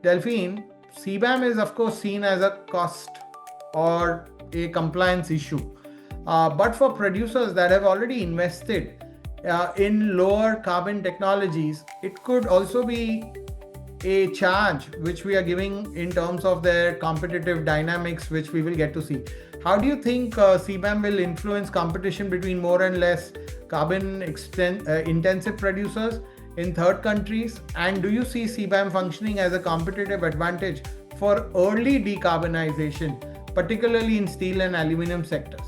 Delphine, CBAM is of course seen as a cost or a compliance issue. But for producers that have already invested in lower carbon technologies, it could also be a charge which we are giving in terms of their competitive dynamics, which we will get to see. How do you think CBAM will influence competition between more and less carbon intensive producers in third countries? And do you see CBAM functioning as a competitive advantage for early decarbonization, particularly in steel and aluminium sectors?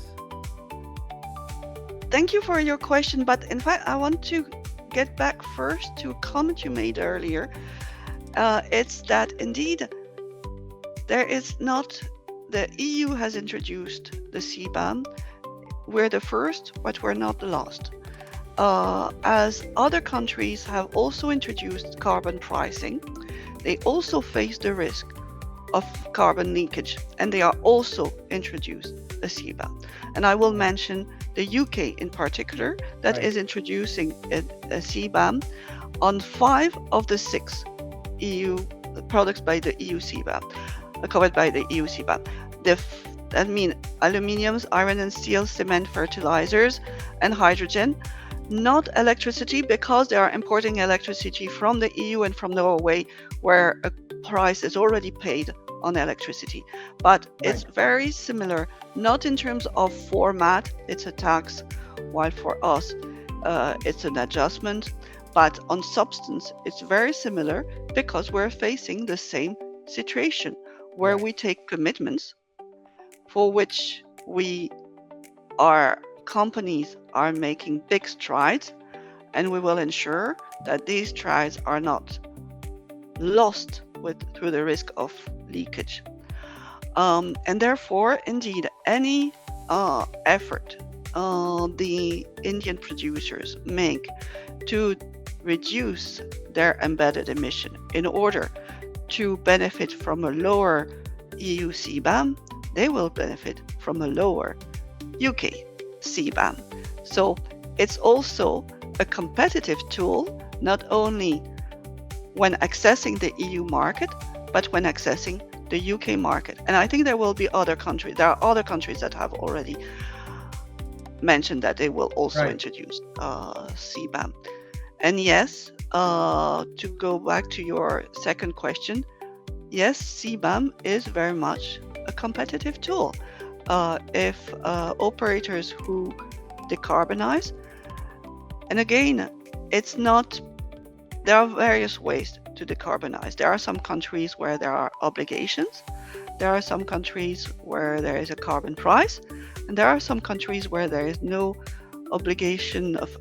Thank you for your question, but in fact, I want to get back first to a comment you made earlier. It's that indeed there is not, the EU has introduced the CBAM. We're the first, but we're not the last. As other countries have also introduced carbon pricing, they also face the risk of carbon leakage, and they are also introduced a CBAM. And I will mention the UK in particular, that is introducing a CBAM on 5 of the 6 EU products by the EU CBAM, covered by the EU CBAM. That means aluminiums, iron and steel, cement, fertilizers, and hydrogen. Not electricity, because they are importing electricity from the EU and from Norway, where a price is already paid on electricity. But it's very similar, not in terms of format, it's a tax, while for us it's an adjustment. But on substance, it's very similar, because we're facing the same situation where we take commitments for which companies are making big strides, and we will ensure that these strides are not lost through the risk of leakage. And therefore, indeed, any effort the Indian producers make to reduce their embedded emission in order to benefit from a lower EU CBAM, they will benefit from a lower UK CBAM. So it's also a competitive tool, not only when accessing the EU market, but when accessing the UK market. And I think there will be other countries. There are other countries that have already mentioned that they will also introduce CBAM. And yes, to go back to your second question, yes, CBAM is very much a competitive tool. If operators who decarbonize, and again, there are various ways to decarbonize. There are some countries where there are obligations. There are some countries where there is a carbon price. And there are some countries where there is no obligation of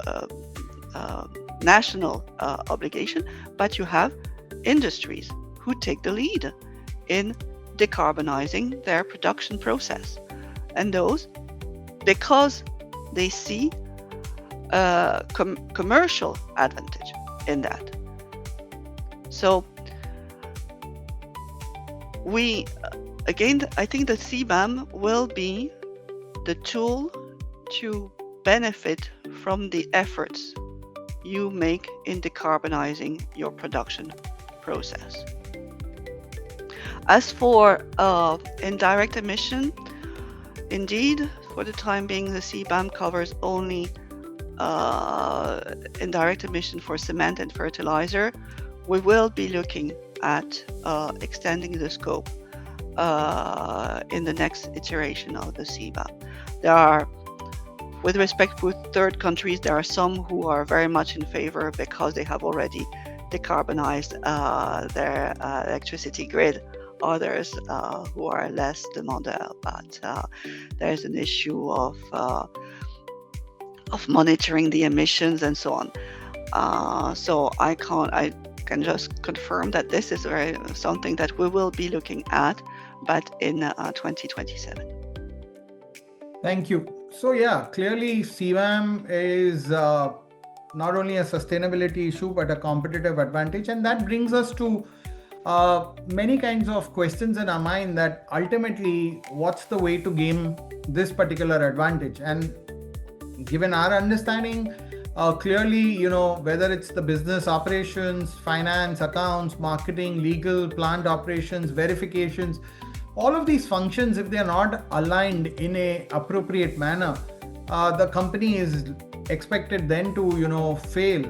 national obligation, but you have industries who take the lead in decarbonizing their production process. And those, because they see a commercial advantage in that. So I think the CBAM will be the tool to benefit from the efforts you make in decarbonizing your production process. As for indirect emission, indeed, for the time being, the CBAM covers only indirect emission for cement and fertilizer. We will be looking at extending the scope in the next iteration of the CBAM. There are, with respect to third countries, there are some who are very much in favor because they have already decarbonized their electricity grid. Others who are less demanding, but there's an issue of monitoring the emissions and so on. So I can just confirm that this is something that we will be looking at, but in 2027. Thank you. So yeah, clearly CBAM is not only a sustainability issue, but a competitive advantage. And that brings us to many kinds of questions in our mind that ultimately, what's the way to gain this particular advantage? And given our understanding, clearly, whether it's the business operations, finance, accounts, marketing, legal, plant operations, verifications, all of these functions, if they are not aligned in a appropriate manner, the company is expected then to, fail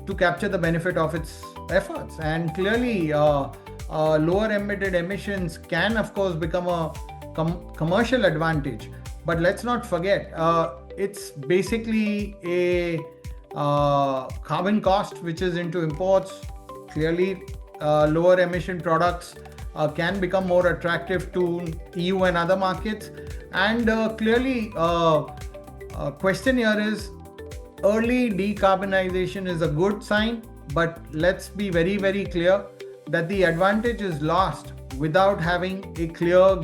to capture the benefit of its efforts. And clearly, lower emitted emissions can, of course, become a commercial advantage. But let's not forget, it's basically a carbon cost which is into imports. Clearly, lower emission products can become more attractive to EU and other markets. And clearly, question here is, early decarbonization is a good sign, but let's be very, very clear that the advantage is lost without having a clear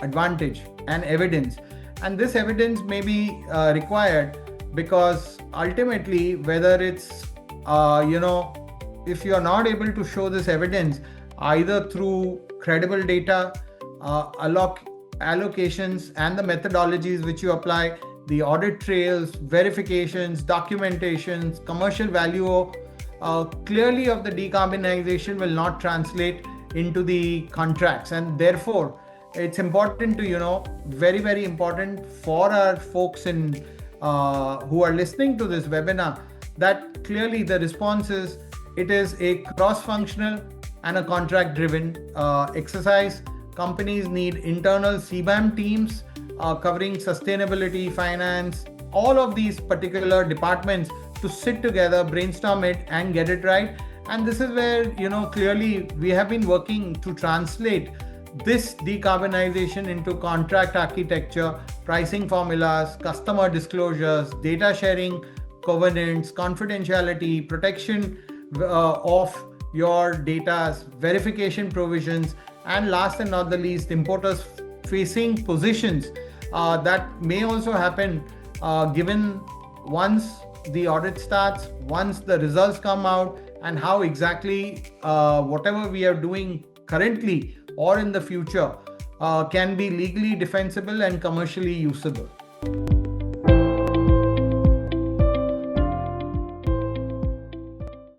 advantage and evidence. And this evidence may be required, because ultimately, whether it's, if you are not able to show this evidence, either through credible data, allocations, and the methodologies which you apply, the audit trails, verifications, documentations, commercial value, clearly of the decarbonization will not translate into the contracts. And therefore, it's important to, very, very important for our folks who are listening to this webinar, that clearly the response is, it is a cross-functional and a contract-driven exercise. Companies need internal CBAM teams covering sustainability, finance, all of these particular departments to sit together, brainstorm it, and get it right. And this is where, clearly we have been working to translate this decarbonization into contract architecture, pricing formulas, customer disclosures, data sharing covenants, confidentiality, protection of your data's verification provisions, and last and not the least, importers facing positions that may also happen given once the audit starts, once the results come out, and how exactly whatever we are doing currently or in the future can be legally defensible and commercially usable.